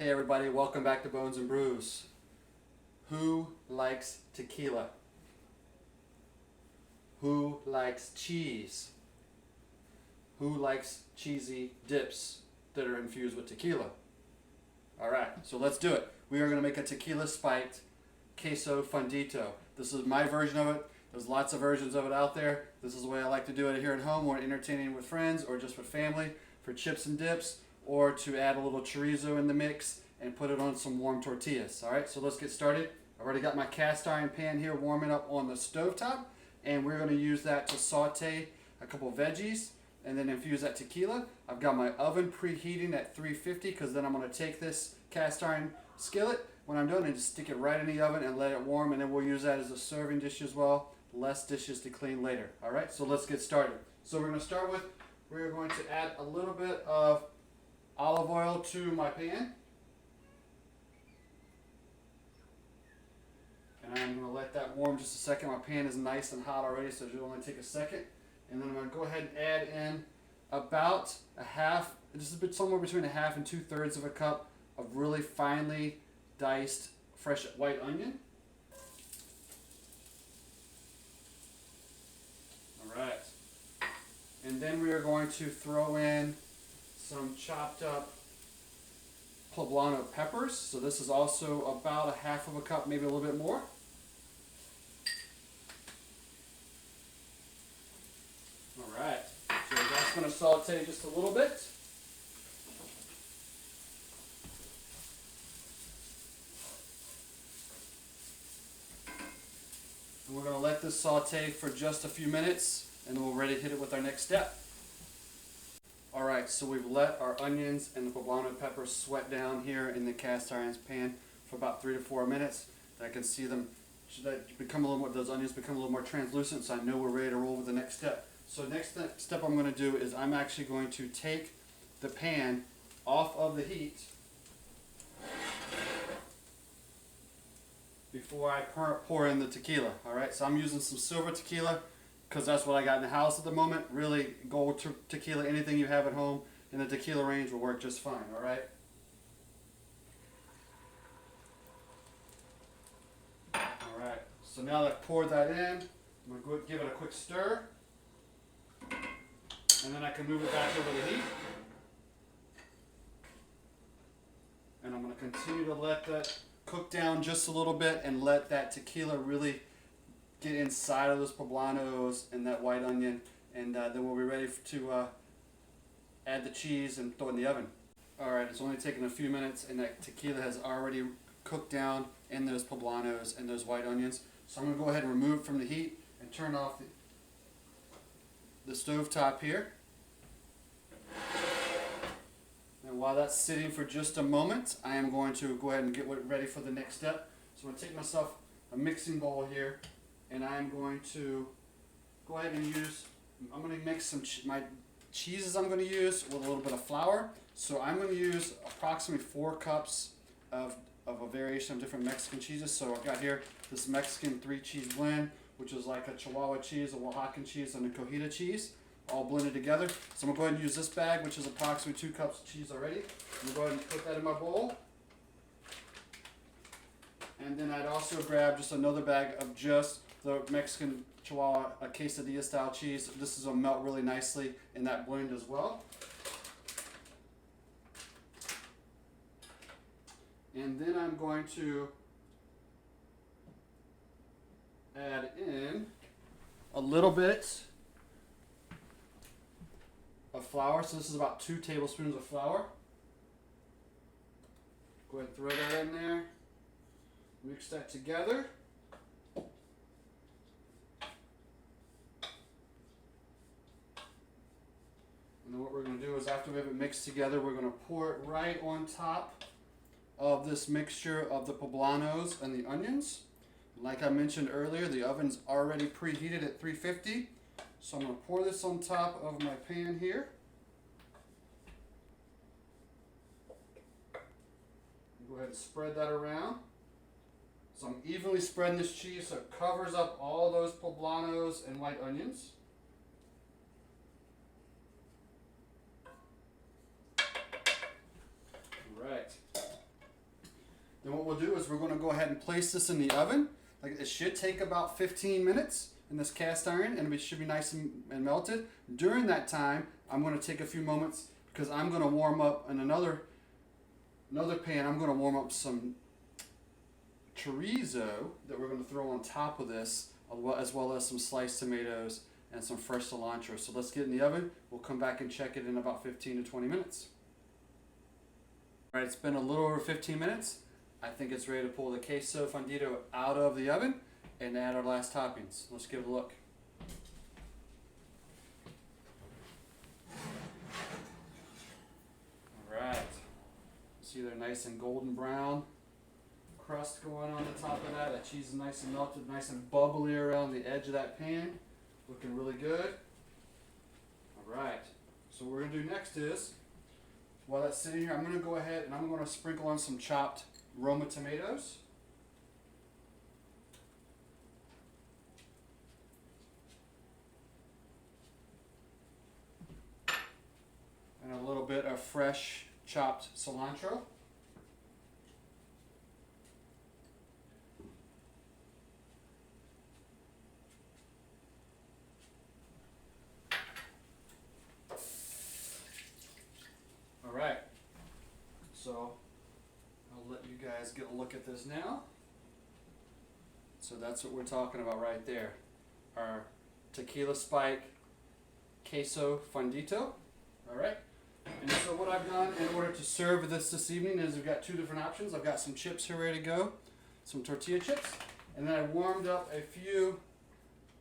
Hey everybody, welcome back to Bones and Brews. Who likes tequila? Who likes cheese? Who likes cheesy dips that are infused with tequila? Alright, so let's do it. We are going to make a tequila-spiked queso fundido. This is my version of it. There's lots of versions of it out there. This is the way I like to do it here at home, or entertaining with friends, or just with family, for chips and dips, or to add a little chorizo in the mix and put it on some warm tortillas. Alright, so let's get started. I've already got my cast iron pan here warming up on the stovetop, and we're going to use that to saute a couple veggies and then infuse that tequila. I've got my oven preheating at 350 because then I'm going to take this cast iron skillet when I'm done and just stick it right in the oven and let it warm, and then we'll use that as a serving dish as well. Less dishes to clean later. Alright, so let's get started. So we're going to start with, we're going to add a little bit of olive oil to my pan. And I'm going to let that warm just a second. My pan is nice and hot already, so it'll only take a second. And then I'm going to go ahead and add in about a half, just a bit, somewhere between a half and 2/3 of a cup of really finely diced fresh white onion. Alright. And then we are going to throw in some chopped up poblano peppers. So this is also about a half of a cup, maybe a little bit more. Alright, so that's going to saute just a little bit. And we're going to let this saute for just a few minutes, and then we're ready to hit it with our next step. Alright, so we've let our onions and the poblano peppers sweat down here in the cast iron pan for about 3 to 4 minutes. I can see them become a little more, those onions become a little more translucent, so I know we're ready to roll with the next step. So next step I'm going to do is I'm actually going to take the pan off of the heat before I pour in the tequila. Alright, so I'm using some silver tequila because that's what I got in the house at the moment. Really, gold tequila, anything you have at home in the tequila range will work just fine. Alright. Alright, so now that I've poured that in, I'm going to give it a quick stir. And then I can move it back over the heat. And I'm going to continue to let that cook down just a little bit and let that tequila really get inside of those poblanos and that white onion. And then we'll be ready to add the cheese and throw it in the oven. Alright, it's only taken a few minutes and that tequila has already cooked down in those poblanos and those white onions. So I'm going to go ahead and remove it from the heat and turn off the stove top here. And while that's sitting for just a moment, I am going to go ahead and get ready for the next step. So I'm going to take myself a mixing bowl here, and I'm going to go ahead and I'm going to mix my cheeses I'm going to use with a little bit of flour. So I'm going to use approximately 4 cups of a variation of different Mexican cheeses. So I've got here this Mexican 3-cheese blend, which is like a Chihuahua cheese, a Oaxacan cheese, and a Cojita cheese, all blended together. So I'm going to go ahead and use this bag, which is approximately 2 cups of cheese already. I'm going to go ahead and put that in my bowl. And then I'd also grab just another bag of just the Mexican Chihuahua quesadilla style cheese. This is going to melt really nicely in that blend as well. And then I'm going to add in a little bit of flour. So this is about 2 tablespoons of flour. Go ahead and throw that in there. Mix that together. And then what we're going to do is after we have it mixed together, we're going to pour it right on top of this mixture of the poblanos and the onions. Like I mentioned earlier, the oven's already preheated at 350. So I'm going to pour this on top of my pan here. Go ahead and spread that around. So I'm evenly spreading this cheese so it covers up all those poblanos and white onions. Right. Then what we'll do is we're going to go ahead and place this in the oven. Like, it should take about 15 minutes in this cast iron, and it should be nice and melted. During that time, I'm going to take a few moments because I'm going to warm up in another pan. I'm going to warm up some chorizo that we're going to throw on top of this, as well as some sliced tomatoes and some fresh cilantro. So let's get in the oven. We'll come back and check it in about 15 to 20 minutes. All right, it's been a little over 15 minutes. I think it's ready to pull the queso fundido out of the oven and add our last toppings. Let's give it a look. All right. See, they're nice and golden brown. Crust going on the top of that. That cheese is nice and melted, nice and bubbly around the edge of that pan. Looking really good. All right. So what we're going to do next is, while that's sitting here, I'm going to go ahead and I'm going to sprinkle on some chopped Roma tomatoes. And a little bit of fresh chopped cilantro. All right. So I'll let you guys get a look at this now. So that's what we're talking about right there. Our Tequila-Spiked Queso Fundido. All right. And so what I've done in order to serve this evening is we've got two different options. I've got some chips here ready to go, some tortilla chips, and then I warmed up a few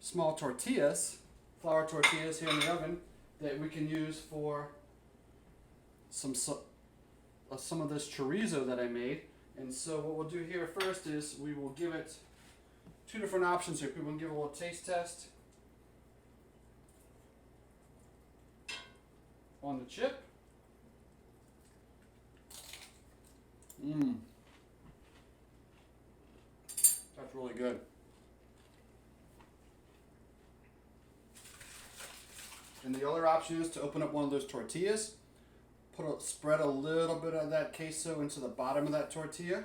small tortillas, flour tortillas here in the oven that we can use for some of this chorizo that I made. And so what we'll do here first is we will give it two different options here. People can give a little taste test on the chip. That's really good. And the other option is to open up one of those tortillas, spread a little bit of that queso into the bottom of that tortilla,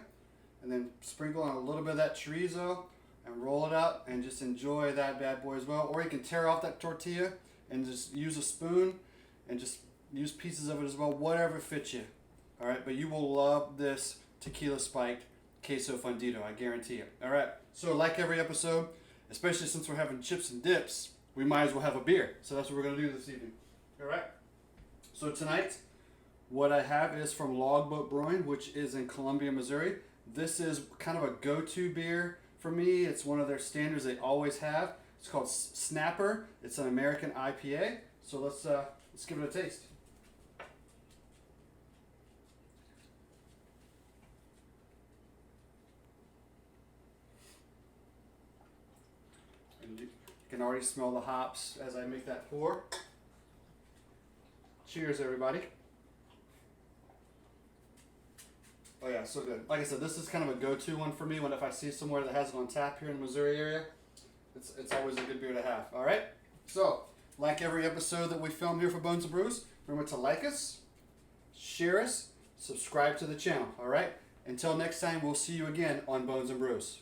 and then sprinkle on a little bit of that chorizo and roll it out and just enjoy that bad boy as well. Or you can tear off that tortilla and just use a spoon and just use pieces of it as well, whatever fits you. All right, but you will love this Tequila-Spiked Queso Fundido, I guarantee it. All right, so like every episode, especially since we're having chips and dips, we might as well have a beer. So that's what we're gonna do this evening. All right, so tonight, what I have is from Logboat Brewing, which is in Columbia, Missouri. This is kind of a go-to beer for me. It's one of their standards they always have. It's called Snapper. It's an American IPA. So let's give it a taste. And you can already smell the hops as I make that pour. Cheers, everybody. Oh yeah, so good. Like I said, this is kind of a go-to one for me if I see somewhere that has it on tap here in the Missouri area. It's always a good beer to have. All right? So, like every episode that we film here for Bones and Brews, remember to like us, share us, subscribe to the channel. All right? Until next time, we'll see you again on Bones and Brews.